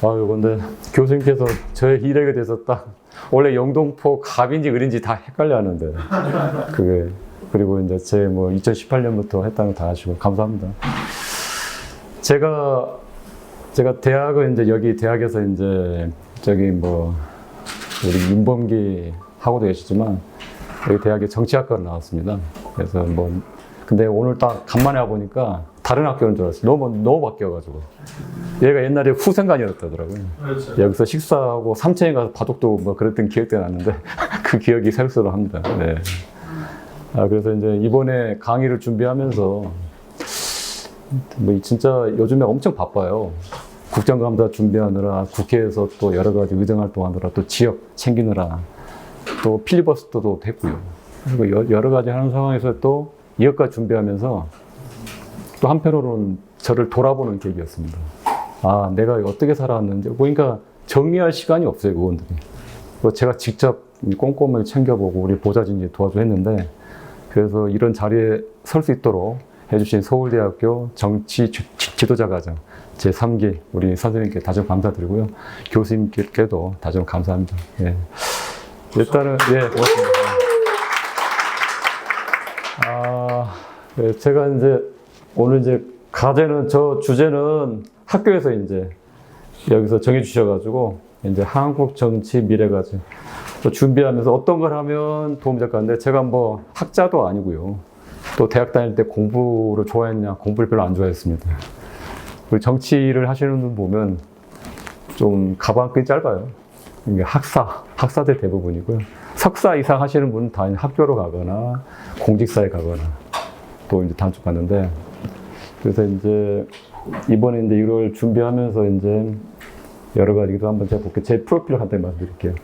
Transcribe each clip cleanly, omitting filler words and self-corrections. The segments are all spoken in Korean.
아유, 근데 교수님께서 저의 이력에 대해서 딱 원래 영동포 갑인지 을인지 다 헷갈려 하는데 그게 그리고 이제 제 뭐 2018년부터 했다는 거 다 아시고 감사합니다. 제가 대학은 이제 여기 대학에서 이제 저기 뭐 우리 윤범기 하고도 계시지만 여기 대학에 정치학과를 나왔습니다. 그래서 뭐 근데 오늘 딱 간만에 와 보니까 다른 학교인 줄 알았어요. 너무 바뀌어가지고. 얘가 옛날에 후생관이었다더라고요. 그렇죠. 여기서 식사하고 3층에 가서 바둑도 뭐 그랬던 기억도 났는데 그 기억이 새록새록합니다. 네. 그래서 이제 이번에 강의를 준비하면서 뭐 진짜 요즘에 엄청 바빠요. 국정감사 준비하느라 국회에서 또 여러 가지 의정활동하느라 또 지역 챙기느라 또 필리버스터도 됐고요. 그리고 여러 가지 하는 상황에서 또 이역과 준비하면서 또 한편으로는 저를 돌아보는 계기였습니다. 아, 내가 어떻게 살아왔는지. 그러니까 정리할 시간이 없어요, 그분들이. 제가 직접 꼼꼼하게 챙겨보고 우리 보좌진이 도와줘 했는데, 그래서 이런 자리에 설 수 있도록 해주신 서울대학교 정치 지도자 과정 제3기 우리 선생님께 다시 감사드리고요. 교수님께도 다시 감사합니다. 예. 일단은, 예, 고맙습니다. 네, 제가 이제 오늘 이제 저 주제는 학교에서 이제 여기서 정해주셔가지고 이제 한국 정치 미래과제 또 준비하면서 어떤 걸 하면 도움이 될 것 같은데 제가 뭐 학자도 아니고요. 또 대학 다닐 때 공부를 좋아했냐? 공부를 별로 안 좋아했습니다. 우리 정치를 하시는 분 보면 좀 가방끈이 짧아요. 이게 학사들 대부분이고요. 석사 이상 하시는 분은 다 학교로 가거나 공직사에 가거나 또 이제 단축 갔는데 그래서 이제 이번에 이제 이걸 준비하면서 이제 여러 가지도 한번 제가 볼게요. 제 프로필을 간단히 말씀드릴게요.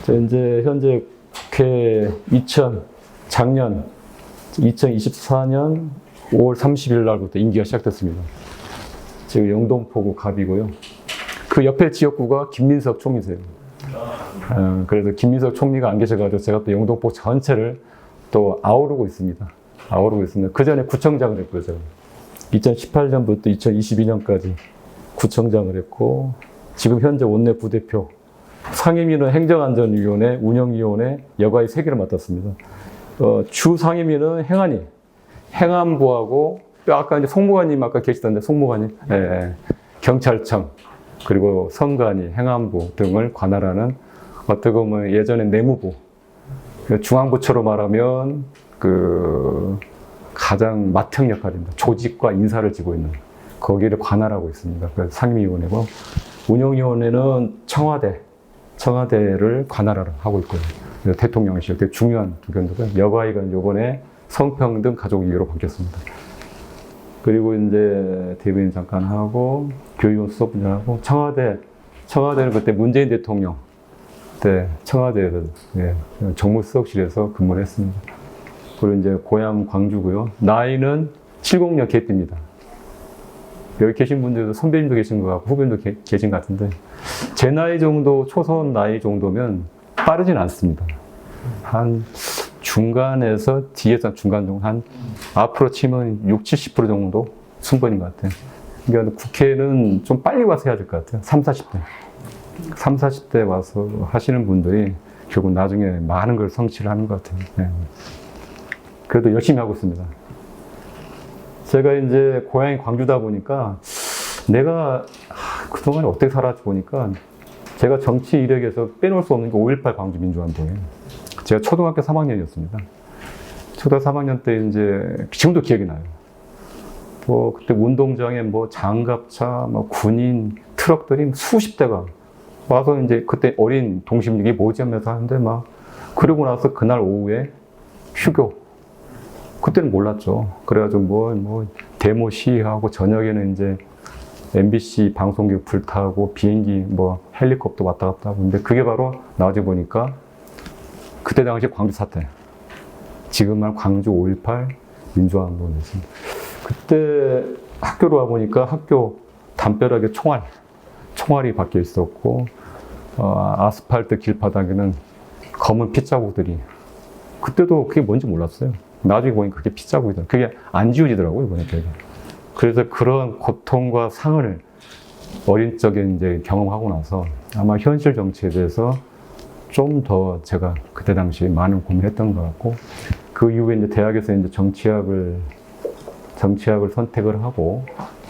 제가 이제 현재 국회 작년 2024년 5월 30일 날부터 임기가 시작됐습니다. 지금 영동포구 갑이고요. 그 옆에 지역구가 김민석 총리세요. 그래서 김민석 총리가 안 계셔가지고 제가 또 영동포 전체를 또 아우르고 있습니다. 그 전에 구청장을 했고요, 제가. 2018년부터 2022년까지 구청장을 했고, 지금 현재 원내 부대표, 상임위는 행정안전위원회, 운영위원회, 여가위 3개를 맡았습니다. 주 상임위는 행안부하고, 아까 이제 송무관님 아까 계시던데, 송무관님, 경찰청, 그리고 선관위, 행안부 등을 관할하는 어떻게 보면 예전에 내무부, 중앙부처로 말하면 가장 맏형 역할입니다. 조직과 인사를 지고 있는 거기를 관할하고 있습니다. 그래서 상임위원회고 운영위원회는 청와대를 관할하고 있고요. 대통령실 되게 중요한 두 견도고요. 여가위가 이번에 성평등 가족위로 바뀌었습니다. 그리고 이제 대변인 잠깐 하고 교육원 수석분장하고 청와대는 그때 문재인 대통령 때 청와대에서 정무수석실에서 근무를 했습니다. 그리고 이제 고향 광주고요. 나이는 70년 개띠입니다. 여기 계신 분들도 선배님도 계신 것 같고 후배님도 계신 것 같은데 제 나이 정도, 초선 나이 정도면 빠르진 않습니다. 한 중간에서 뒤에서 중간 정도, 한 앞으로 치면 60, 70% 정도 순번인 것 같아요. 그러니까 국회는 좀 빨리 와서 해야 될 것 같아요. 30, 40대 와서 하시는 분들이 결국 나중에 많은 걸 성취를 하는 것 같아요. 네. 그래도 열심히 하고 있습니다. 제가 이제 고향이 광주다 보니까 내가 그동안에 어떻게 살았지 보니까 제가 정치 이력에서 빼놓을 수 없는 게 5.18 광주 민주화운동이에요. 제가 초등학교 3학년이었습니다. 초등학교 3학년 때 이제 지금도 기억이 나요. 뭐 그때 운동장에 뭐 장갑차, 뭐 군인, 트럭들이 수십 대가 와서 이제 그때 어린 동심 이게 뭐지 하면서 하는데 막 그러고 나서 그날 오후에 휴교. 그때는 몰랐죠. 그래가지고 뭐 데모 시위하고 저녁에는 이제 MBC 방송국 불타고 비행기 뭐 헬리콥터 왔다 갔다 하고 근데 그게 바로 나중에 보니까 그때 당시 광주 사태. 지금 말 광주 5.18 민주화 운동이었습니다. 그때 학교로 와보니까 학교 담벼락에 총알이 박혀 있었고 아스팔트 길바닥에는 검은 핏자국들이 그때도 그게 뭔지 몰랐어요. 나중에 보니까 그게 핏자국이더라고요. 그게 안 지워지더라고요, 보니까. 그래서 그런 고통과 상을 어린 적에 이제 경험하고 나서 아마 현실 정치에 대해서 좀 더 제가 그때 당시 많은 고민했던 것 같고, 그 이후에 이제 대학에서 이제 정치학을 선택을 하고,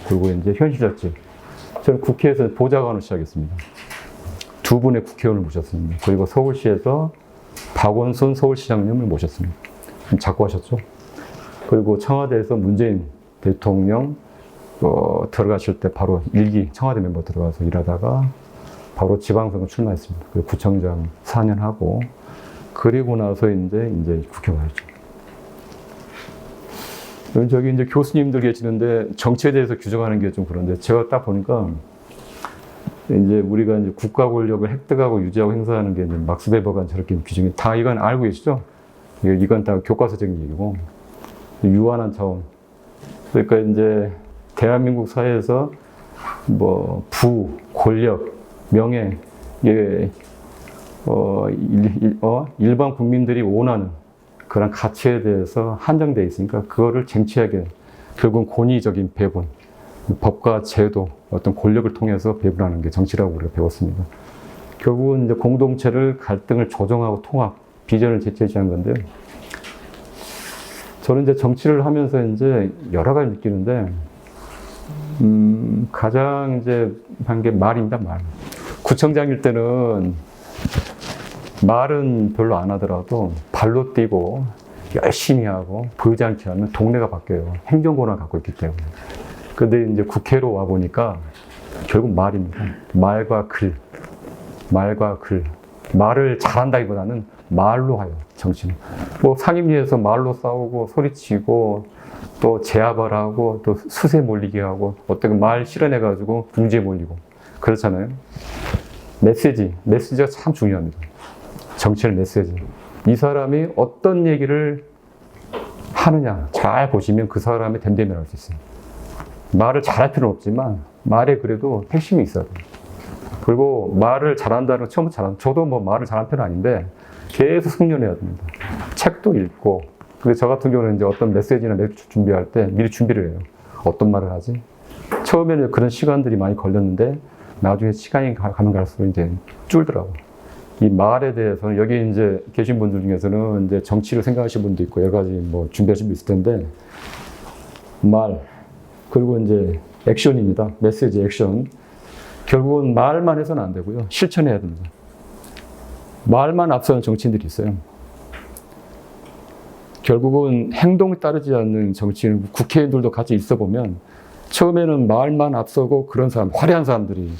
그리고 이제 현실정치. 저는 국회에서 보좌관을 시작했습니다. 두 분의 국회의원을 모셨습니다. 그리고 서울시에서 박원순 서울시장님을 모셨습니다. 자꾸 하셨죠. 그리고 청와대에서 문재인 대통령 들어가실 때 바로 일기 청와대 멤버 들어가서 일하다가 바로 지방선거 출마했습니다. 그리고 구청장 4년 하고, 그리고 나서 이제 국회 와야죠. 저기 이제 교수님들 계시는데 정치에 대해서 규정하는 게 좀 그런데, 제가 딱 보니까 이제 우리가 이제 국가 권력을 획득하고 유지하고 행사하는 게 이제 막스 베버가 저렇게 규정이 다 이건 알고 계시죠? 이건 다 교과서적인 얘기고, 유한한 차원. 그러니까 이제 대한민국 사회에서 뭐 부, 권력, 명예, 일반 국민들이 원하는 그런 가치에 대해서 한정되어 있으니까 그거를 쟁취하게, 결국은 권위적인 배분, 법과 제도, 어떤 권력을 통해서 배분하는 게 정치라고 우리가 배웠습니다. 결국은 이제 공동체를 갈등을 조정하고 통합, 비전을 제시하는 건데요. 저는 이제 정치를 하면서 이제 여러 가지 느끼는데, 가장 이제 한 게 말입니다, 말. 구청장일 때는 말은 별로 안 하더라도 발로 뛰고 열심히 하고 보이지 않게 하면 동네가 바뀌어요. 행정권을 갖고 있기 때문에. 근데 이제 국회로 와 보니까 결국 말입니다. 말과 글. 말을 잘한다기보다는 말로 해요, 정치는. 뭐 상임위에서 말로 싸우고 소리치고 또 제압을 하고 또 수세 몰리게 하고, 어떻게 말 실현해가지고 궁지에 몰리고 그렇잖아요. 메시지가 참 중요합니다. 정치의 메시지. 이 사람이 어떤 얘기를 하느냐 잘 보시면 그 사람의 됨됨이를 알 수 있어요. 말을 잘할 필요는 없지만 말에 그래도 핵심이 있어야 돼요. 그리고 말을 잘한다는 건 처음부터 잘한다. 저도 뭐 말을 잘하는 편은 아닌데 계속 숙련해야 됩니다. 책도 읽고. 근데 저 같은 경우는 이제 어떤 메시지나 메시지 준비할 때 미리 준비를 해요. 어떤 말을 하지? 처음에는 그런 시간들이 많이 걸렸는데 나중에 시간이 가면 갈수록 이제 줄더라고요. 이 말에 대해서는 여기 이제 계신 분들 중에서는 이제 정치를 생각하시는 분도 있고 여러 가지 뭐 준비하신 분 있을 텐데, 말, 그리고 이제 액션입니다. 메시지, 액션. 결국은 말만 해서는 안 되고요. 실천해야 됩니다. 말만 앞서는 정치인들이 있어요. 결국은 행동이 따르지 않는 정치인, 국회의원들도 같이 있어 보면 처음에는 말만 앞서고 그런 사람, 화려한 사람들이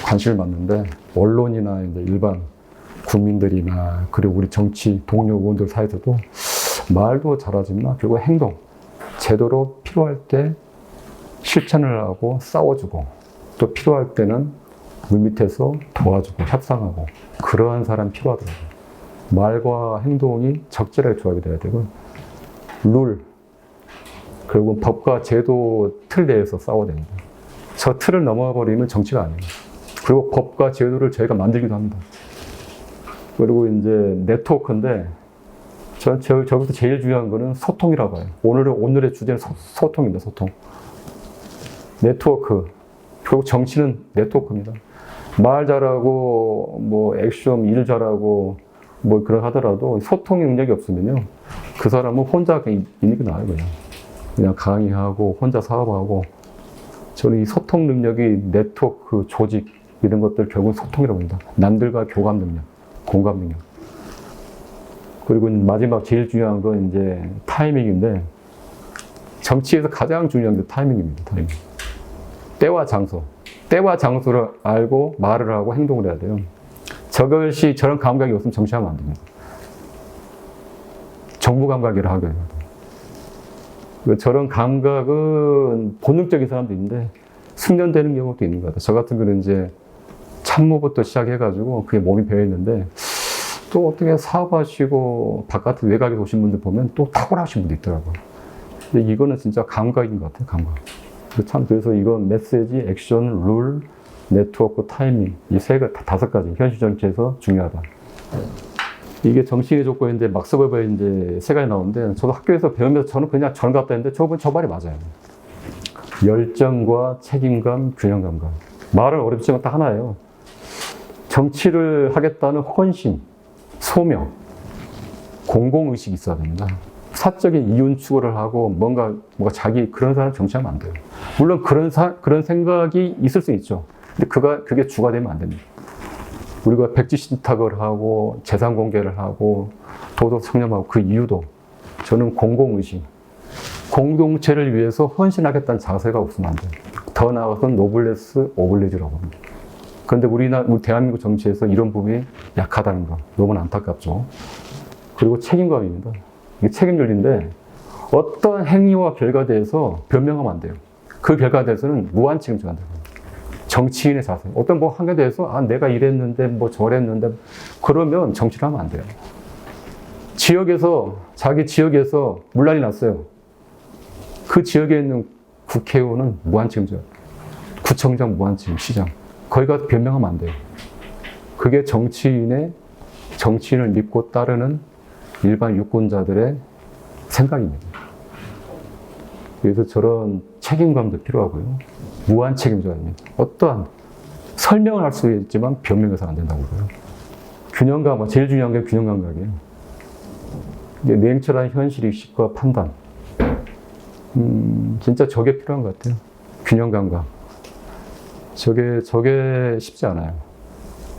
관심을 받는데, 언론이나 이제 일반 국민들이나 그리고 우리 정치 동료 의원들 사이에서도 말도 잘하지만 결국 행동, 제대로 필요할 때 실천을 하고 싸워주고, 또 필요할 때는 물밑에서 도와주고 협상하고, 그러한 사람이 필요하더라고요. 말과 행동이 적절하게 조합이 돼야 되고, 룰, 그리고 법과 제도 틀 내에서 싸워야 됩니다. 저 틀을 넘어버리면 정치가 아니에요. 그리고 법과 제도를 저희가 만들기도 합니다. 그리고 이제 네트워크인데, 저부터 제일 중요한 거는 소통이라고 해요. 오늘의 주제는 소통입니다, 소통. 네트워크. 결국 정치는 네트워크입니다. 말 잘하고, 뭐, 액션, 일 잘하고, 뭐, 그런 하더라도 소통 능력이 없으면요, 그 사람은 혼자 그냥 있는 게 나아요, 그냥 강의하고, 혼자 사업하고. 저는 이 소통 능력이 네트워크, 조직, 이런 것들 결국은 소통이라고 합니다. 남들과 교감 능력, 공감 능력. 그리고 마지막 제일 중요한 건 이제 타이밍인데, 정치에서 가장 중요한 게 타이밍입니다, 타이밍. 때와 장소. 때와 장소를 알고 말을 하고 행동을 해야 돼요. 저것이 저런 감각이 없으면 정치하면 안 됩니다. 정부 감각이라 하거든요. 저런 감각은 본능적인 사람도 있는데 숙련되는 경우도 있는 것 같아요. 저 같은 경우는 이제 참모부터 시작해가지고 그게 몸이 배어있는데, 또 어떻게 사업하시고 바깥에 외곽에 오신 분들 보면 또 탁월하신 분도 있더라고요. 근데 이거는 진짜 감각인 것 같아요, 감각. 그래서 이건 메시지, 액션, 룰, 네트워크, 타이밍, 이 다섯 가지 현실 정치에서 중요하다. 이게 정치인의 조건인데 막스 베버의 이제 세 가지 나오는데, 저도 학교에서 배우면서 저는 그냥 전 같다 했는데 저 말이 맞아요. 열정과 책임감, 균형 감각. 말은 어렵지만 딱 하나예요. 정치를 하겠다는 헌신, 소명, 공공의식이 있어야 됩니다. 사적인 이윤 추구를 하고 뭔가 자기 그런 사람 정치하면 안 돼요. 물론 그런 생각이 있을 수 있죠. 근데 그게 주가 되면 안 됩니다. 우리가 백지 신탁을 하고 재산 공개를 하고 도덕 청렴하고 그 이유도 저는 공공의식, 공동체를 위해서 헌신하겠다는 자세가 없으면 안 돼요. 더 나아가서는 노블레스 오블리주라고 합니다. 그런데 우리 대한민국 정치에서 이런 부분이 약하다는 거 너무 안타깝죠. 그리고 책임감입니다. 이게 책임윤리인데 어떤 행위와 결과에 대해서 변명하면 안 돼요. 그 결과에 대해서는 무한 책임져야 돼요. 정치인의 자세. 어떤 한 게 대해서 내가 이랬는데 저랬는데 그러면 정치를 하면 안 돼요. 자기 지역에서 문란이 났어요. 그 지역에 있는 국회의원은 무한 책임져요. 구청장 무한 책임, 시장. 거기 가서 변명하면 안 돼요. 그게 정치인을 믿고 따르는 일반 유권자들의 생각입니다. 그래서 저런 책임감도 필요하고요. 무한 책임져야 됩니다. 어떠한 설명을 할 수 있지만 변명해서는 안 된다고 그래요. 균형감, 제일 중요한 게 균형 감각이에요. 냉철한 현실의식과 판단. 진짜 저게 필요한 것 같아요. 균형 감각. 저게 쉽지 않아요.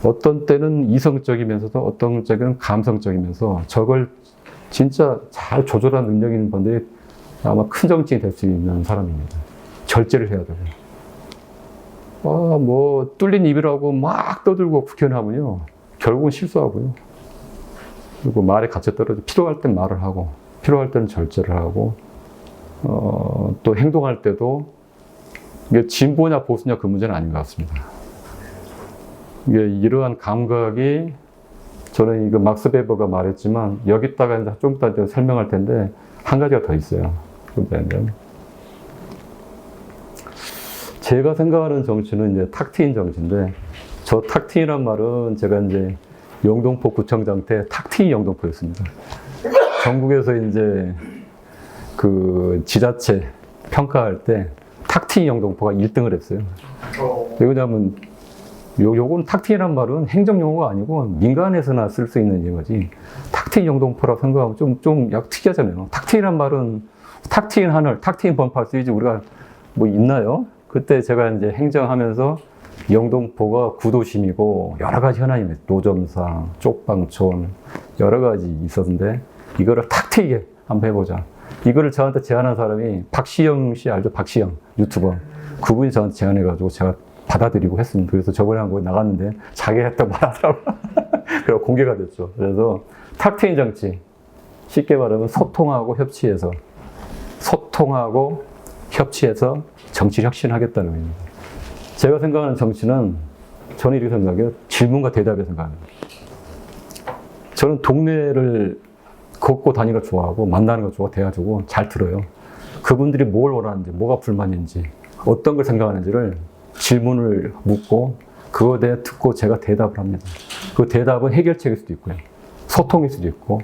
어떤 때는 이성적이면서도 어떤 때는 감성적이면서 저걸 진짜 잘 조절하는 능력 있는 분들이 아마 큰 정치인이 될 수 있는 사람입니다. 절제를 해야 되고. 뚫린 입이라고 막 떠들고 국회의원 하면요. 결국은 실수하고요. 그리고 말에 갇혀 떨어져 필요할 땐 말을 하고, 필요할 때는 절제를 하고, 또 행동할 때도 이게 진보냐 보수냐 그 문제는 아닌 것 같습니다. 이러한 감각이 저는 이거 막스 베버가 말했지만 여기다가 이제 좀 이따 설명할 텐데 한 가지가 더 있어요. 제가 생각하는 정치는 이제 탁 트인 정치인데 저 탁 트인이란 말은 제가 이제 영등포 구청장 때 탁 트인 영등포였습니다. 전국에서 이제 그 지자체 평가할 때 탁 트인 영등포가 1등을 했어요. 왜냐하면 요건 탁 트인이란 말은 행정용어가 아니고 민간에서나 쓸 수 있는 용어지. 탁 트인 영등포라고 생각하면 좀 약간 특이하잖아요. 탁 트인이란 말은 탁 트인 하늘, 탁 트인 번팔 쓰이지 우리가 뭐 있나요? 그때 제가 이제 행정하면서 영등포가 구도심이고 여러 가지 현안이 노점상, 쪽방촌 여러 가지 있었는데 이거를 탁 트이게 한번 해보자. 이거를 저한테 제안한 사람이 박시영 씨 알죠? 박시영 유튜버. 그분이 저한테 제안해가지고 제가 받아들이고 했습니다. 그래서 저번에 한 번 나갔는데 자기가 했다고 말하더라고요. 그래서 공개가 됐죠. 그래서 탁 트인 정치. 쉽게 말하면 소통하고 협치해서 정치 혁신하겠다는 의미입니다. 제가 생각하는 정치는 저는 이렇게 생각해요. 질문과 대답에 생각합니다. 저는 동네를 걷고 다니는 거 좋아하고 만나는 거 좋아하고 대화주고 잘 들어요. 그분들이 뭘 원하는지, 뭐가 불만인지, 어떤 걸 생각하는지를 질문을 묻고 그거에 대해 듣고 제가 대답을 합니다. 그 대답은 해결책일 수도 있고요. 소통일 수도 있고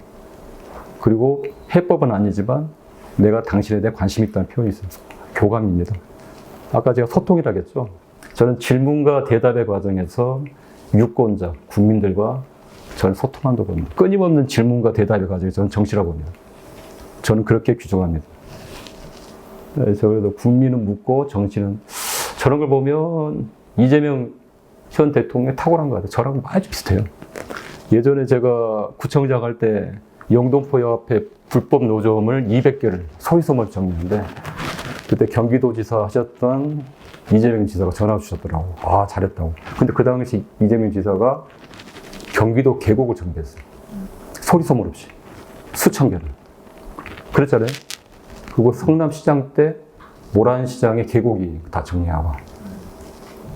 그리고 해법은 아니지만 내가 당신에 대해 관심 있다는 표현이 있어요. 교감입니다. 아까 제가 소통이라고 했죠. 저는 질문과 대답의 과정에서 유권자, 국민들과 저는 소통한다고 봅니다. 끊임없는 질문과 대답의 과정에서 저는 정치라고 봅니다. 저는 그렇게 규정합니다. 그래서 국민은 묻고 정치는 저런 걸 보면 이재명 현 대통령의 탁월한 것 같아요. 저랑 아주 비슷해요. 예전에 제가 구청장 할 때 영등포역 앞에 불법 노점을 200개를 소위소문 정리했는데 그때 경기도지사 하셨던 이재명 지사가 전화 주셨더라고. 아, 잘했다고. 근데 그 당시 이재명 지사가 경기도 계곡을 정비했어요. 소리소문 없이. 수천 개를. 그랬잖아요. 그거 성남시장 때 모란시장의 계곡이 다 정리하고.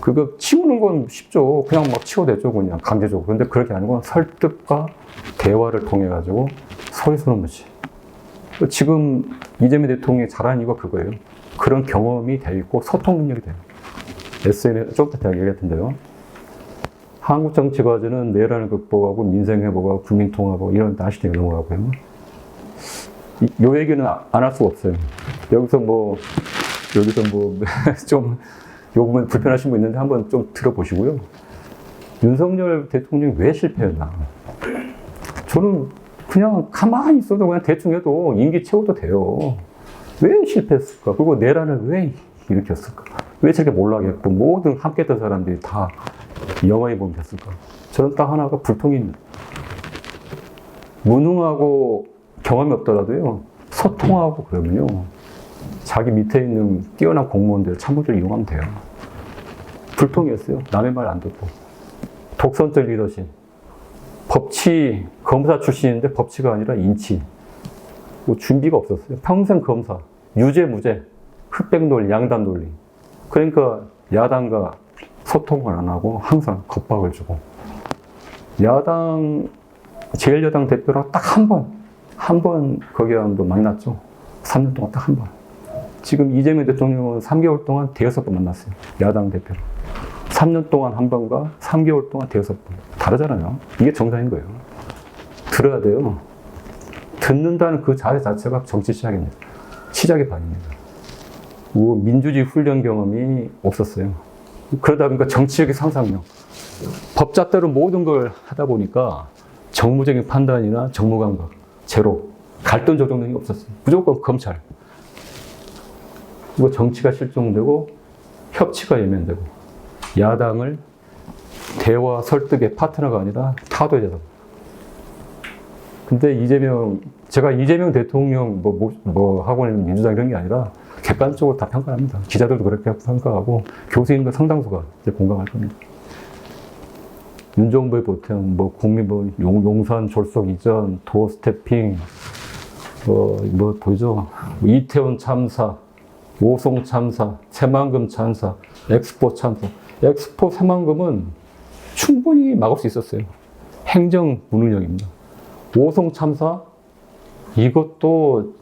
그거 치우는 건 쉽죠. 그냥 막 치워대죠. 그냥 강제적으로. 근데 그렇게 아니고 설득과 대화를 통해가지고 소리소문 없이. 지금 이재명 대통령이 잘하는 이유가 그거예요. 그런 경험이 돼 있고 소통 능력이 돼요. SNS, 조금 더 얘기할 텐데요. 한국 정치 과제는 내란을 극복하고 민생 회복하고 국민 통합하고 이런 나시대가 넘어가고요. 요 얘기는 안 할 수가 없어요. 여기서 좀 부분 불편하신 분 있는데 한번 좀 들어보시고요. 윤석열 대통령이 왜 실패했나? 저는 그냥 가만히 있어도 그냥 대충 해도 임기 채워도 돼요. 왜 실패했을까? 그리고 내란을 왜 일으켰을까? 왜 저렇게 몰락했고 모든 함께했던 사람들이 다 영화에 보면 됐을까? 저는 딱 하나가 불통입니다. 무능하고 경험이 없더라도요, 소통하고 그러면요, 자기 밑에 있는 뛰어난 공무원들, 참모들 이용하면 돼요. 불통이었어요. 남의 말 안 듣고. 독선적 리더십. 법치, 검사 출신인데 법치가 아니라 인치. 뭐 준비가 없었어요. 평생 검사. 유죄, 무죄. 흑백 논리, 양단 논리. 그러니까 야당과 소통을 안 하고 항상 겁박을 주고. 야당, 제1야당 대표랑 딱 한 번 거기에 한번 만났죠. 3년 동안 딱 한 번. 지금 이재명 대통령은 3개월 동안 대여섯 번 만났어요. 야당 대표로. 3년 동안 한 번과 3개월 동안 대여섯 번. 다르잖아요. 이게 정상인 거예요. 들어야 돼요. 듣는다는 그 자세 자체가 정치 시작입니다. 시작의 반입니다. 민주주의 훈련 경험이 없었어요. 그러다 보니까 정치적인 상상력. 법잣대로 모든 걸 하다 보니까 정무적인 판단이나 정무감각, 제로. 갈등 조정 능력이 없었어요. 무조건 검찰. 그리고 정치가 실종되고 협치가 예면되고 야당을 대화 설득의 파트너가 아니라 타도의 대상. 근데 제가 이재명 대통령 하고 있는 민주당 이런 게 아니라 객관적으로 다 평가합니다. 기자들도 그렇게 평가하고 교수님들 상당수가 이제 공감할 겁니다. 윤정부의 보통 국민 용산 졸속 이전, 도어 스태핑, 보이죠? 이태원 참사, 오송 참사, 새만금 참사, 엑스포 참사. 엑스포 새만금은 충분히 막을 수 있었어요. 행정 무능력입니다. 오송 참사, 이것도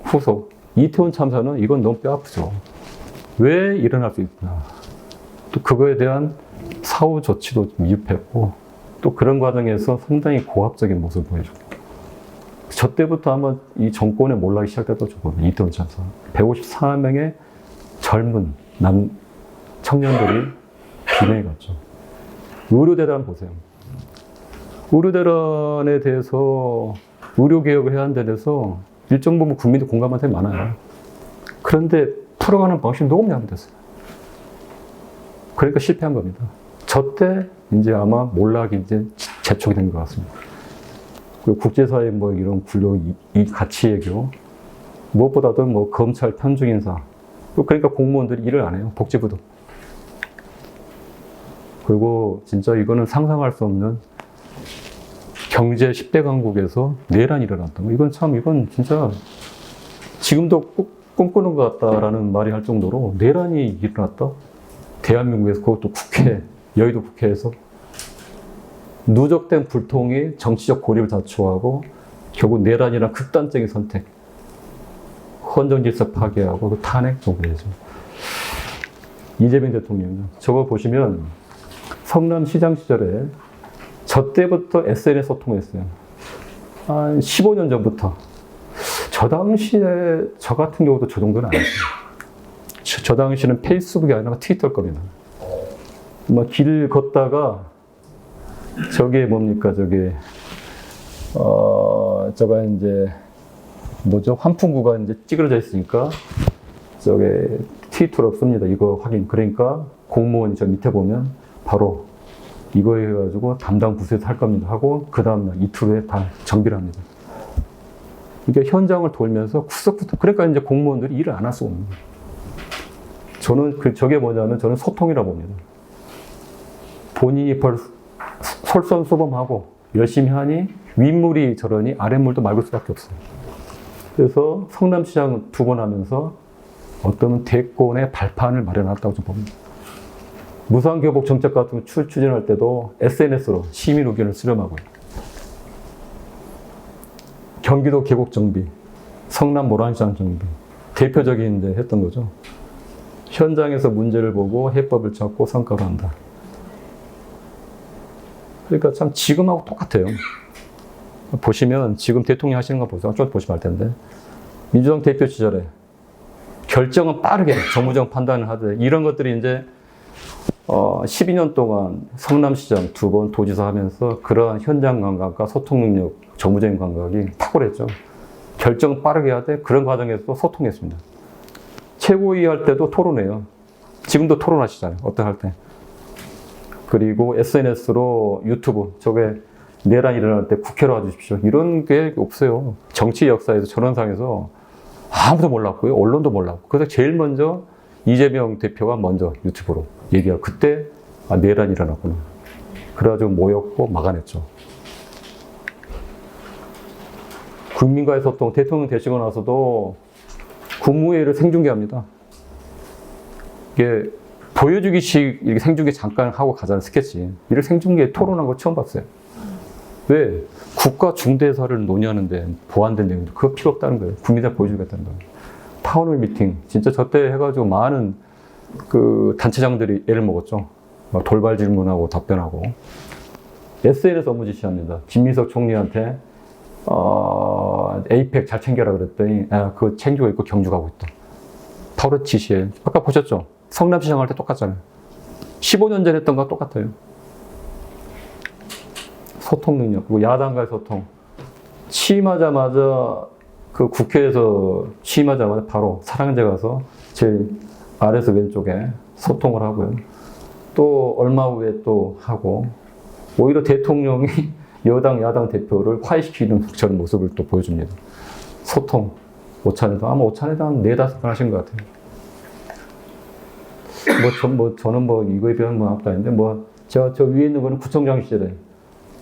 후속. 이태원 참사는 이건 너무 뼈아프죠. 왜 일어날 수 있나. 또 그거에 대한 사후 조치도 미흡했고, 또 그런 과정에서 상당히 고압적인 모습을 보여주고. 저 때부터 아마 이 정권의 몰락이 시작됐다고 보거든요. 이태원 참사. 154명의 젊은 청년들이 비명이 갔죠. 의료대란 보세요. 의료대란에 대해서 의료개혁을 해야 하는 데 대해서 일정 부분 국민들 공감한 사람이 많아요. 그런데 풀어가는 방식이 너무 잘못됐어요. 그러니까 실패한 겁니다. 저 때 이제 아마 몰락이 이제 재촉이 된 것 같습니다. 그리고 국제사회 이런 굴욕, 이 가치 외교, 무엇보다도 검찰 편중 인사, 그러니까 공무원들이 일을 안 해요. 복지부도. 그리고 진짜 이거는 상상할 수 없는 경제 10대 강국에서 내란이 일어났던 거. 이건 진짜 지금도 꿈꾸는 것 같다라는 말이 할 정도로 내란이 일어났다. 대한민국에서 그것도 여의도 국회에서 누적된 불통이 정치적 고립을 자초하고 결국 내란이란 극단적인 선택, 헌정 질서 파괴하고 그 탄핵 정부죠. 이재명 대통령 저거 보시면 성남시장 시절에 저 때부터 SNS 소통했어요. 한 15년 전부터. 저 당시에 저 같은 경우도 저 정도는 아니었어요. 저 당시는 페이스북이 아니라 트위터일 겁니다. 길 걷다가 저게 뭡니까? 저가 이제 환풍구가 이제 찌그러져 있으니까 저게 트위터로 씁니다. 이거 확인. 그러니까 공무원이 저 밑에 보면 바로 이거 해가지고 담당 부서에서 할 겁니다 하고 그 다음날 이틀 후에 다 정비를 합니다. 이게 현장을 돌면서 구석부터 그러니까 이제 공무원들이 일을 안 할 수가 없는 거예요. 저는 저게 뭐냐면 저는 소통이라고 봅니다. 본인이 솔선수범하고 열심히 하니 윗물이 저러니 아랫물도 맑을 수밖에 없어요. 그래서 성남시장 2번 하면서 어떤 대권의 발판을 마련했다고 좀 봅니다. 무상교복 정책 같은 거 추진할 때도 SNS로 시민 의견을 수렴하고요. 경기도 계곡 정비, 성남 모란시장 정비, 대표적인 데 했던 거죠. 현장에서 문제를 보고 해법을 찾고 성과로 한다. 그러니까 참 지금하고 똑같아요. 보시면 지금 대통령 하시는 거 보세요. 좀 보시면 알 텐데. 민주당 대표 시절에 결정은 빠르게 정무적 판단을 하되 이런 것들이 이제 12년 동안 성남시장 2번 도지사 하면서 그러한 현장 감각과 소통 능력, 정무적인 감각이 탁월했죠. 결정 빠르게 해야 돼. 그런 과정에서도 소통했습니다. 최고위 할 때도 토론해요. 지금도 토론하시잖아요. 어떤 할 때. 그리고 SNS로 유튜브, 저게 내란 일어날 때 국회로 와주십시오. 이런 게 없어요. 정치 역사에서 전원상에서 아무도 몰랐고요. 언론도 몰랐고. 그래서 제일 먼저 이재명 대표가 먼저 유튜브로 얘기하고 그때 내란이 일어났구나. 그래가지고 모였고 막아냈죠. 국민과의 소통, 대통령 되시고 나서도 국무회의를 생중계합니다. 이게 보여주기식 이렇게 생중계 잠깐 하고 가자는 스케치. 이를 생중계 토론한 거 처음 봤어요. 왜? 국가 중대사를 논의하는데 보완된 내용도 그거 필요 없다는 거예요. 국민들 보여주겠다는 거예요. 타운홀 미팅. 진짜 저때 해가지고 많은 그 단체장들이 애를 먹었죠. 막 돌발 질문하고 답변하고. SNS 업무 지시합니다. 김민석 총리한테 에이펙 잘 챙겨라 그랬더니 그거 챙기고 있고 경주 가고 있다. 바로 지시해. 아까 보셨죠? 성남시장 할 때 똑같잖아요. 15년 전 했던 거 똑같아요. 소통 능력, 그리고 야당과의 소통. 취임하자마자 그 국회에서 취임하자마자 바로 사랑제 가서 제일 아래서 왼쪽에 소통을 하고요. 또 얼마 후에 또 하고 오히려 대통령이 여당, 야당 대표를 화해시키는 저런 모습을 또 보여줍니다. 소통. 오찬회담. 아마 오찬회담 한 4-5번 하신 것 같아요. 저는 이거에 비하면 아무것도 아닌데, 제가 저 위에 있는 거는 구청장 시절에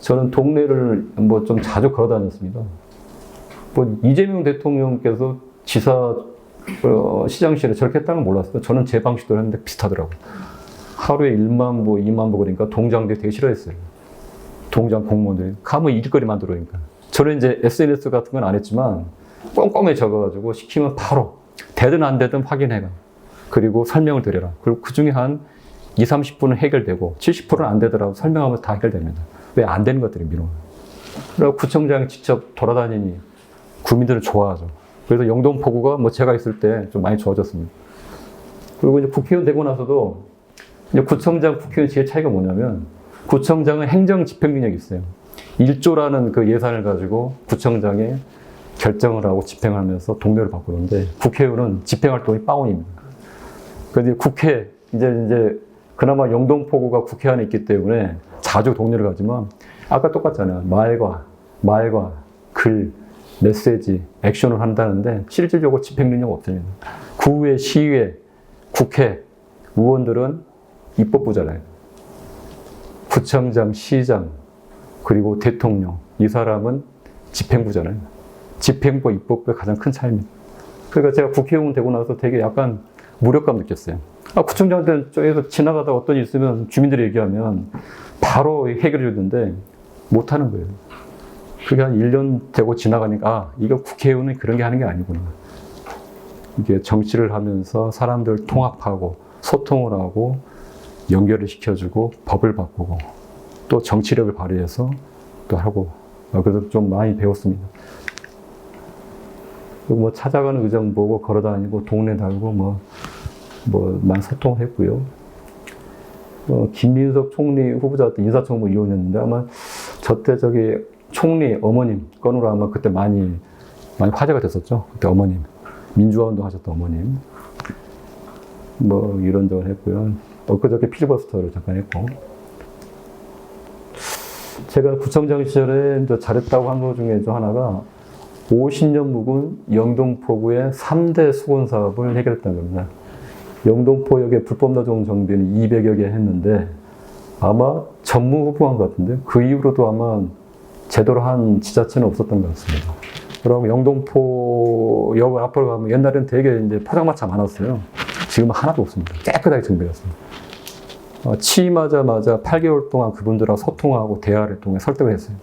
저는 동네를 좀 자주 걸어 다녔습니다. 이재명 대통령께서 지사, 시장실에 저렇게 했다는 건 몰랐어요. 저는 제 방식대로 했는데 비슷하더라고요. 하루에 1만 보, 2만 보 그러니까 동장들이 되게 싫어했어요. 동장 공무원들이. 가면 일거리 만들어니까. 저는 이제 SNS 같은 건 안 했지만 꼼꼼히 적어가지고 시키면 바로 되든 안 되든 확인해가. 그리고 설명을 드려라. 그리고 그 중에 한 20-30분은 해결되고 70%는 안 되더라도 설명하면 다 해결됩니다. 왜 안 되는 것들이 민원. 그리고 구청장이 직접 돌아다니니 국민들은 좋아하죠. 그래서 영동포구가 제가 있을 때 좀 많이 좋아졌습니다. 그리고 이제 국회의원 되고 나서도 이제 구청장, 국회의원 제일 차이가 뭐냐면 구청장은 행정 집행 능력이 있어요. 1조라는 그 예산을 가지고 구청장이 결정을 하고 집행하면서 동료를 바꾸는데 국회의원은 집행활동이 빠운입니다. 그런데 국회, 이제 그나마 영동포구가 국회 안에 있기 때문에 자주 동료를 가지만 아까 똑같잖아요. 말과 글, 메시지, 액션을 한다는데 실질적으로 집행 능력 없습니다. 구회, 시의회, 국회, 의원들은 입법부잖아요. 구청장, 시장, 그리고 대통령. 이 사람은 집행부잖아요. 집행부, 입법부의 가장 큰 차이입니다. 그러니까 제가 국회의원 되고 나서 되게 약간 무력감 느꼈어요. 구청장한테 저기서 지나가다가 어떤 일 있으면 주민들이 얘기하면 바로 해결해 주는데 못하는 거예요. 그게 한 1년 되고 지나가니까 이거 국회의원은 그런 게 하는 게 아니구나. 이게 정치를 하면서 사람들 통합하고 소통을 하고 연결을 시켜주고 법을 바꾸고 또 정치력을 발휘해서 또 하고 그래서 좀 많이 배웠습니다. 찾아가는 의정 보고 걸어다니고 동네 달고 많이 소통했고요. 김민석 총리 후보자 때 인사청문 위원이었는데 아마 저때 총리 어머님 건으로 아마 그때 많이 화제가 됐었죠. 그때 어머님. 민주화 운동 하셨던 어머님. 이런저런 했고요. 엊그저께 필리버스터를 잠깐 했고. 제가 구청장 시절에 잘했다고 한 것 중에 좀 하나가 50년 묵은 영동포구의 3대 수건 사업을 해결했다는 겁니다. 영동포역의 불법 노동 정비는 200여 개 했는데 아마 전무후무한 것 같은데 그 이후로도 아마 제대로 한 지자체는 없었던 것 같습니다. 그리고 영동포역 앞으로 가면 옛날에는 되게 이제 포장마차 많았어요. 지금은 하나도 없습니다. 깨끗하게 정비했습니다. 취임하자마자 8개월 동안 그분들하고 소통하고 대화를 통해 설득을 했어요.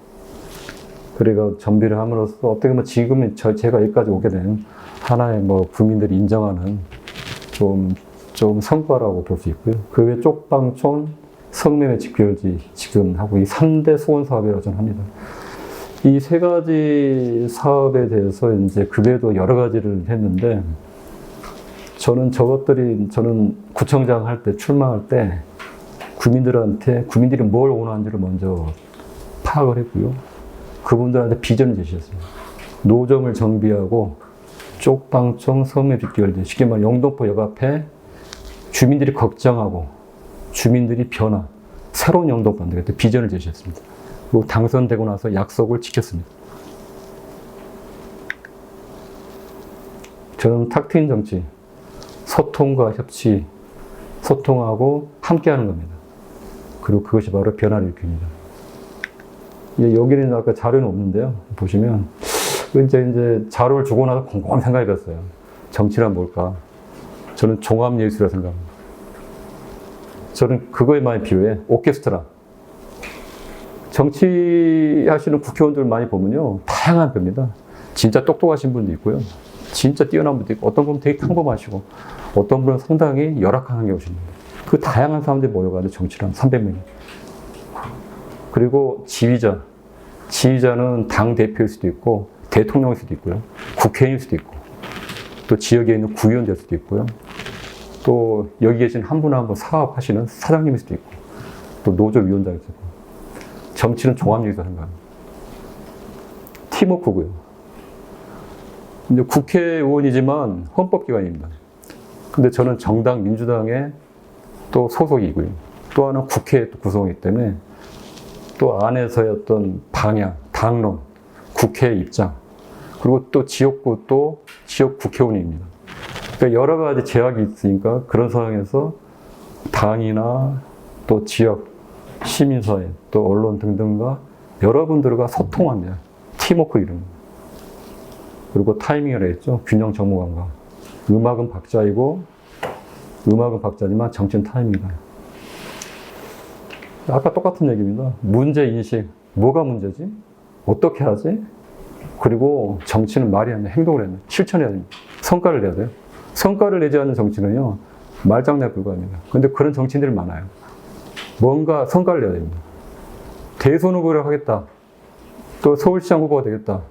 그리고 정비를 함으로써 어떻게 보면 지금 제가 여기까지 오게 된 하나의 국민들이 인정하는 좀 성과라고 볼 수 있고요. 그 외에 쪽방촌, 성매매 집결지 지금 하고 이 3대 수건 사업이라고 저는 합니다. 이 3가지 사업에 대해서 이제 그 외에도 여러 가지를 했는데 저는 구청장 할 때, 출마할 때, 국민들이 뭘 원하는지를 먼저 파악을 했고요. 그분들한테 비전을 제시했습니다. 노점을 정비하고, 쪽방촌 섬유집결제, 쉽게 말해 영등포역 앞에 주민들이 걱정하고, 주민들이 변화, 새로운 영등포 만들겠다 비전을 제시했습니다. 그리고 당선되고 나서 약속을 지켰습니다. 저는 탁 트인 정치, 소통과 협치, 소통하고 함께하는 겁니다. 그리고 그것이 바로 변화를 일으킵니다. 여기는 아까 자료는 없는데요. 보시면 이제 자료를 주고 나서 곰곰이 생각해봤어요. 정치란 뭘까? 저는 종합예술이라고 생각합니다. 저는 그거에 많이 비유해. 오케스트라. 정치하시는 국회의원들 많이 보면요. 다양한 겁니다. 진짜 똑똑하신 분도 있고요. 진짜 뛰어난 분도 있고, 어떤 분은 되게 평범하시고, 어떤 분은 상당히 열악한 환경에 오십니다. 그 다양한 사람들이 모여가지고 정치란 300명이. 그리고 지휘자. 지휘자는 당대표일 수도 있고, 대통령일 수도 있고요. 국회의원일 수도 있고, 또 지역에 있는 구의원 될 수도 있고요. 또 여기 계신 한 분 한 분 사업하시는 사장님일 수도 있고, 또 노조위원장일 수도 있고. 정치는 종합예술이라고 생각합니다. 팀워크고요. 근데 국회의원이지만 헌법기관입니다. 근데 저는 정당 민주당의 또 소속이고요. 또 하나 국회에 또 구성이기 때문에 또 안에서의 어떤 방향, 당론, 국회의 입장, 그리고 또 지역구 또 지역 국회의원입니다. 그러니까 여러 가지 제약이 있으니까 그런 상황에서 당이나 또 지역, 시민사회, 또 언론 등등과 여러분들과 소통합니다. 팀워크 이름. 그리고 타이밍을 했죠. 균형 정무관과. 음악은 박자이고, 음악은 박자지만 정치는 타이밍이다. 아까 똑같은 얘기입니다. 문제인식. 뭐가 문제지? 어떻게 하지? 그리고 정치는 말이 아니라 행동을 해야 돼요. 실천해야 됩니다. 성과를 내야 돼요. 성과를 내지 않는 정치는요, 말장난에 불과합니다. 근데 그런 정치인들이 많아요. 뭔가 성과를 내야 됩니다. 대선 후보를 하겠다. 또 서울시장 후보가 되겠다.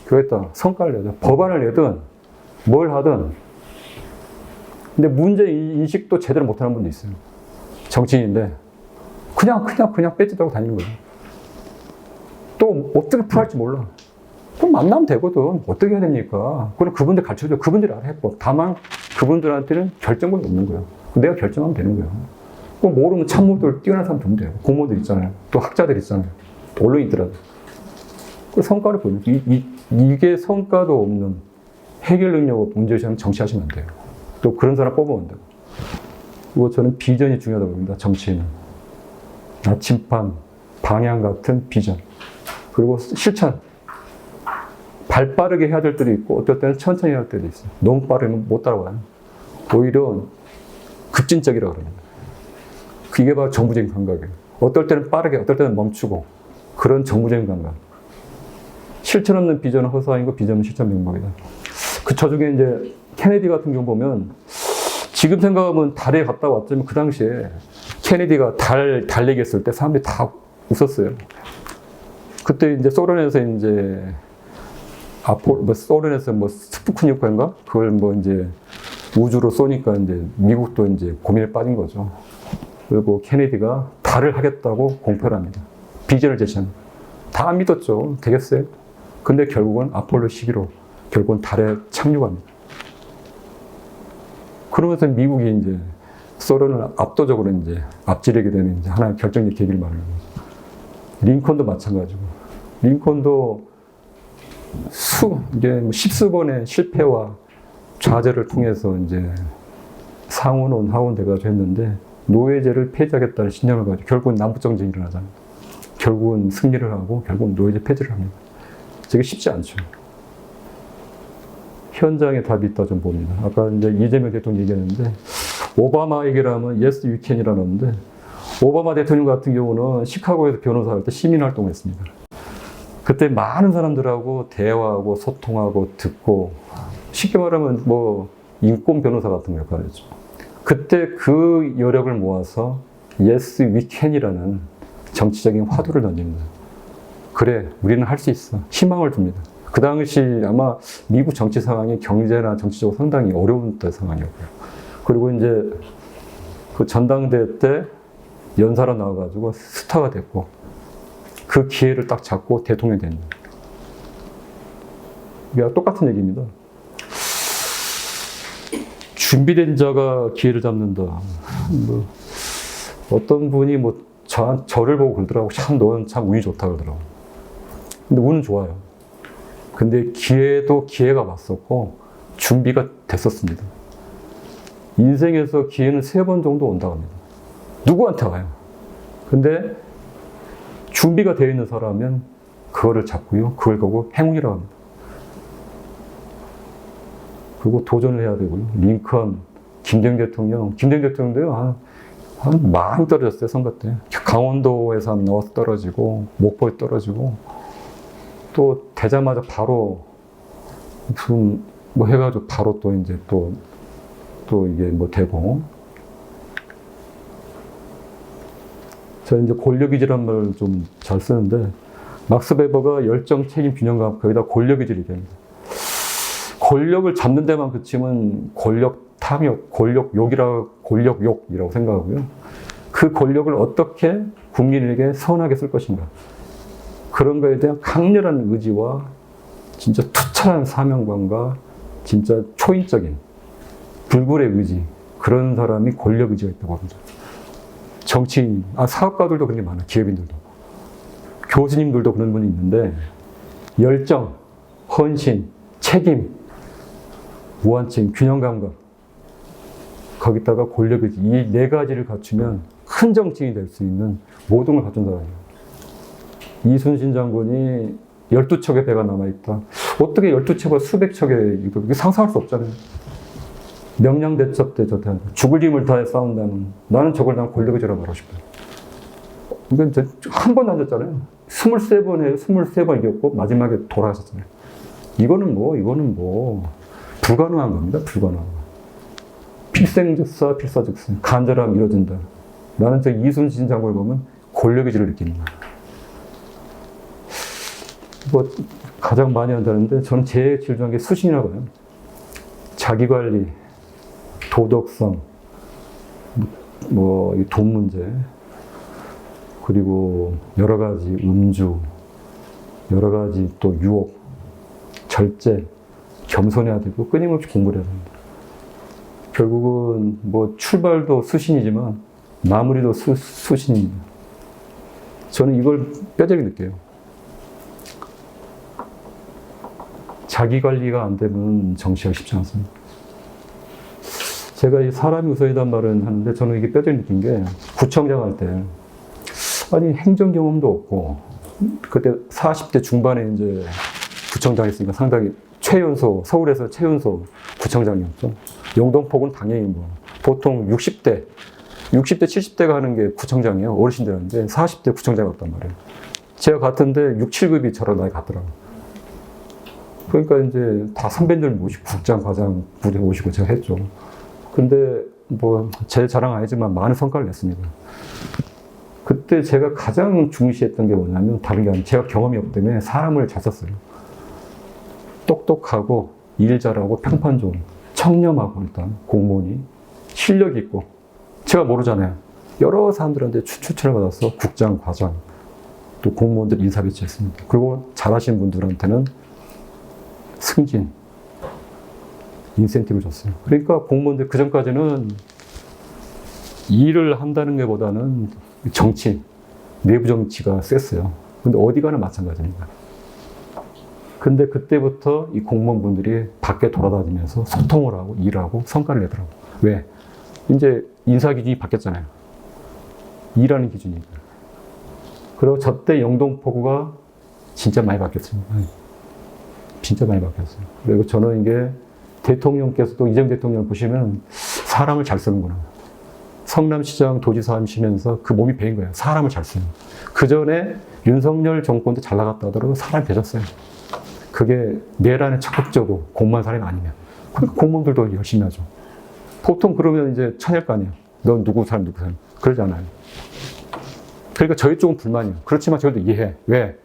그랬다. 성과를 내야 돼. 법안을 내든 뭘 하든. 근데 문제 인식도 제대로 못하는 분도 있어요. 정치인인데 그냥 뺏지도 다니는 거예요. 또 어떻게 풀할지 몰라. 그럼 만나면 되거든. 어떻게 해야 됩니까? 그럼 그분들 가르쳐줘. 그분들이 알아 해법. 다만 그분들한테는 결정권이 없는 거예요. 내가 결정하면 되는 거예요. 그럼 모르면 참모들 뛰어난 사람 좀 돼요. 공무원들 있잖아요. 또 학자들 있잖아요. 또 언론이 있더라도. 그 성과를 보는 이게 성과도 없는 해결 능력 없는 문제시하면 정치하시면 안 돼요. 또 그런 사람 뽑으면 안 돼요. 그리고 저는 비전이 중요하다고 봅니다. 정치인은. 나침반, 방향 같은 비전. 그리고 실천. 발 빠르게 해야 될 때도 있고 어떨 때는 천천히 해야 할 때도 있어요. 너무 빠르면 못 따라와요. 오히려 급진적이라고 그럽니다. 그게 바로 정부적인 감각이에요. 어떨 때는 빠르게, 어떨 때는 멈추고 그런 정부적인 감각. 실천 없는 비전은 허사인고 비전은 실천 명목이다. 그 저중에 이제 케네디 같은 경우 보면 지금 생각하면 달에 갔다 왔지만 그 당시에 케네디가 달 얘기했을 때 사람들이 다 웃었어요. 그때 이제 소련에서 이제 소련에서 스푸트니크인가? 그걸 이제 우주로 쏘니까 이제 미국도 이제 고민에 빠진 거죠. 그리고 케네디가 달을 하겠다고 공표를 합니다. 비전을 제시합니다. 다 안 믿었죠. 되겠어요? 근데 결국은 아폴로 11호, 결국은 달에 착륙합니다. 그러면서 미국이 이제 소련을 압도적으로 이제 앞지르게 되는 이제 하나의 결정적 계기를 말하는 거죠. 링컨도 마찬가지고. 링컨도 이제 십수번의 실패와 좌절을 통해서 이제 상원원, 하원 돼가지고 했는데 노예제를 폐지하겠다는 신념을 가지고 결국은 남북정전이 일어나잖아요. 결국은 승리를 하고 결국은 노예제 폐지를 합니다. 되게 쉽지 않죠. 현장에 답이 있다 좀 봅니다. 아까 이제 이재명 대통령 얘기했는데 오바마 얘기를 하면 yes you can이라는데 오바마 대통령 같은 경우는 시카고에서 변호사 할 때 시민활동을 했습니다. 그때 많은 사람들하고 대화하고 소통하고 듣고 쉽게 말하면 인권 변호사 같은 역할이었죠. 그때 그 여력을 모아서 yes we can이라는 정치적인 화두를 던집니다. 그래, 우리는 할 수 있어. 희망을 줍니다. 그 당시 아마 미국 정치 상황이 경제나 정치적으로 상당히 어려운 때 상황이었고요. 그리고 이제 그 전당대회 때 연사로 나와가지고 스타가 됐고 그 기회를 딱 잡고 대통령이 됐습니다. 이게 똑같은 얘기입니다. 준비된 자가 기회를 잡는다. 뭐 어떤 분이 뭐 저를 보고 그러더라고. 참 너는 참 운이 좋다 그러더라고. 근데 운은 좋아요. 근데 기회가 왔었고 준비가 됐었습니다. 인생에서 기회는 3번 정도 온다고 합니다. 누구한테 와요. 근데 준비가 되어 있는 사람은 그거를 잡고요. 그걸 보고 행운이라고 합니다. 그리고 도전을 해야 되고요. 링컨, 김대중 대통령도요. 많이 떨어졌어요. 선거 때. 강원도에서 나와서 떨어지고 목포에 떨어지고 또 되자마자 바로 무슨 뭐 해가지고 바로 또 이제 또 이게 뭐 되고. 저는 이제 권력의지란 말을 좀 잘 쓰는데 막스 베버가 열정, 책임, 균형감 거기다 권력의지를 얘기합니다. 권력을 잡는 데만 그치면 권력 탐욕, 권력욕이라고 생각하고요. 그 권력을 어떻게 국민에게 선하게 쓸 것인가. 그런 거에 대한 강렬한 의지와 진짜 투철한 사명감과 진짜 초인적인 불굴의 의지. 그런 사람이 권력 의지가 있다고 합니다. 정치인, 사업가들도 그런 게 많아요. 기업인들도. 교수님들도 그런 분이 있는데 열정, 헌신, 책임, 무한책, 균형감각 거기다가 권력의지 이 4가지를 갖추면 큰 정치인이 될 수 있는 모든 걸 갖춘 사람이에요. 이순신 장군이 12척의 배가 남아있다. 어떻게 12척을 수백 척의 이게 상상할 수 없잖아요. 명량대첩 때 죽을 힘을 다해 싸운다는 나는 저걸 난 권력의지라고 말하고 싶어요. 이건 한 번 앉았잖아요. 23번 이겼고 마지막에 돌아가셨잖아요. 이거는 뭐 불가능한 겁니다. 불가능한 거. 필생즉사 필사즉슨 간절함 이루어진다. 나는 저 이순신 장군을 보면 권력의지를 느끼는 거야. 뭐 가장 많이 한다는데 저는 제일 중요한 게 수신이라고 해요. 자기관리, 도덕성, 뭐 돈 문제, 그리고 여러 가지 음주, 여러 가지 또 유혹, 절제, 겸손해야 되고 끊임없이 공부를 해야 됩니다. 결국은 뭐 출발도 수신이지만 마무리도 수신입니다. 저는 이걸 뼈저리 느껴요. 자기 관리가 안 되면 정치가 쉽지 않습니다. 제가 이 사람이 우선이란 말은 하는데 저는 이게 뼈저리 느낀 게 구청장 할 때 행정 경험도 없고 그때 40대 중반에 이제 구청장 했으니까 상당히 서울에서 최연소 구청장이었죠. 영등포구는 당연히 뭐 보통 60대, 70대가 하는 게 구청장이에요. 어르신들한테 40대 구청장이었단 말이에요. 제가 갔던데 6, 7급이 저랑 나이 같더라고요. 그러니까 이제 다 선배들 모시고 국장, 과장 부대 모시고 제가 했죠. 근데 뭐 제 자랑 아니지만 많은 성과를 냈습니다. 그때 제가 가장 중시했던 게 뭐냐면 다른 게 아니라 제가 경험이 없기 때문에 사람을 잘 썼어요. 똑똑하고 일 잘하고 평판 좋은 청렴하고 일단 공무원이 실력 있고 제가 모르잖아요. 여러 사람들한테 추천을 받아서 국장, 과장 또 공무원들 인사 배치했습니다. 그리고 잘하신 분들한테는 승진, 인센티브를 줬어요. 그러니까 공무원들 그전까지는 일을 한다는 것보다는 정치, 내부 정치가 셌어요. 근데 어디 가나 마찬가지입니다. 근데 그때부터 이 공무원분들이 밖에 돌아다니면서 소통을 하고 일하고 성과를 내더라고요. 왜? 이제 인사 기준이 바뀌었잖아요. 일하는 기준이. 그리고 저때 영등포구가 진짜 많이 바뀌었습니다. 진짜 많이 바뀌었어요. 그리고 저는 이게 대통령께서도 이재명 대통령 보시면 사람을 잘 쓰는구나. 성남시장 도지사 하시면서 그 몸이 배인 거예요. 사람을 잘 쓰는. 그 전에 윤석열 정권도 잘 나갔다 하더라도 사람이 되셨어요. 그게 내란에 적극적으로 공무원 사람이 아니면. 그러니까 공무원들도 열심히 하죠. 보통 그러면 이제 쳐낼 거 아니에요. 넌 누구 사람. 그러지 않아요. 그러니까 저희 쪽은 불만이에요. 그렇지만 저희도 이해해. 왜?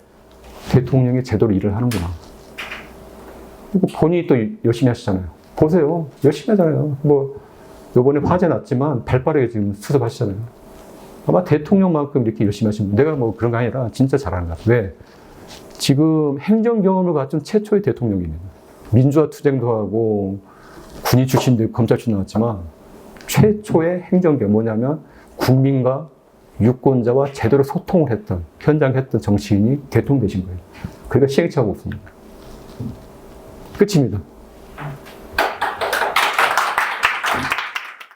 대통령이 제대로 일을 하는구나. 그리고 본인이 또 열심히 하시잖아요. 보세요. 열심히 하잖아요. 뭐, 요번에 화재 났지만 발빠르게 지금 수습하시잖아요. 아마 대통령만큼 이렇게 열심히 하신 분, 내가 뭐 그런 거 아니라 진짜 잘하는 것 같아요. 왜? 지금 행정 경험을 갖춘 최초의 대통령입니다. 민주화 투쟁도 하고, 군인 출신도 검찰 출신 나왔지만, 최초의 행정 경험 뭐냐면, 국민과 유권자와 제대로 소통을 했던, 현장했던 정치인이 대통령 되신 거예요. 그러니까 시행착오가 없습니다. 끝입니다.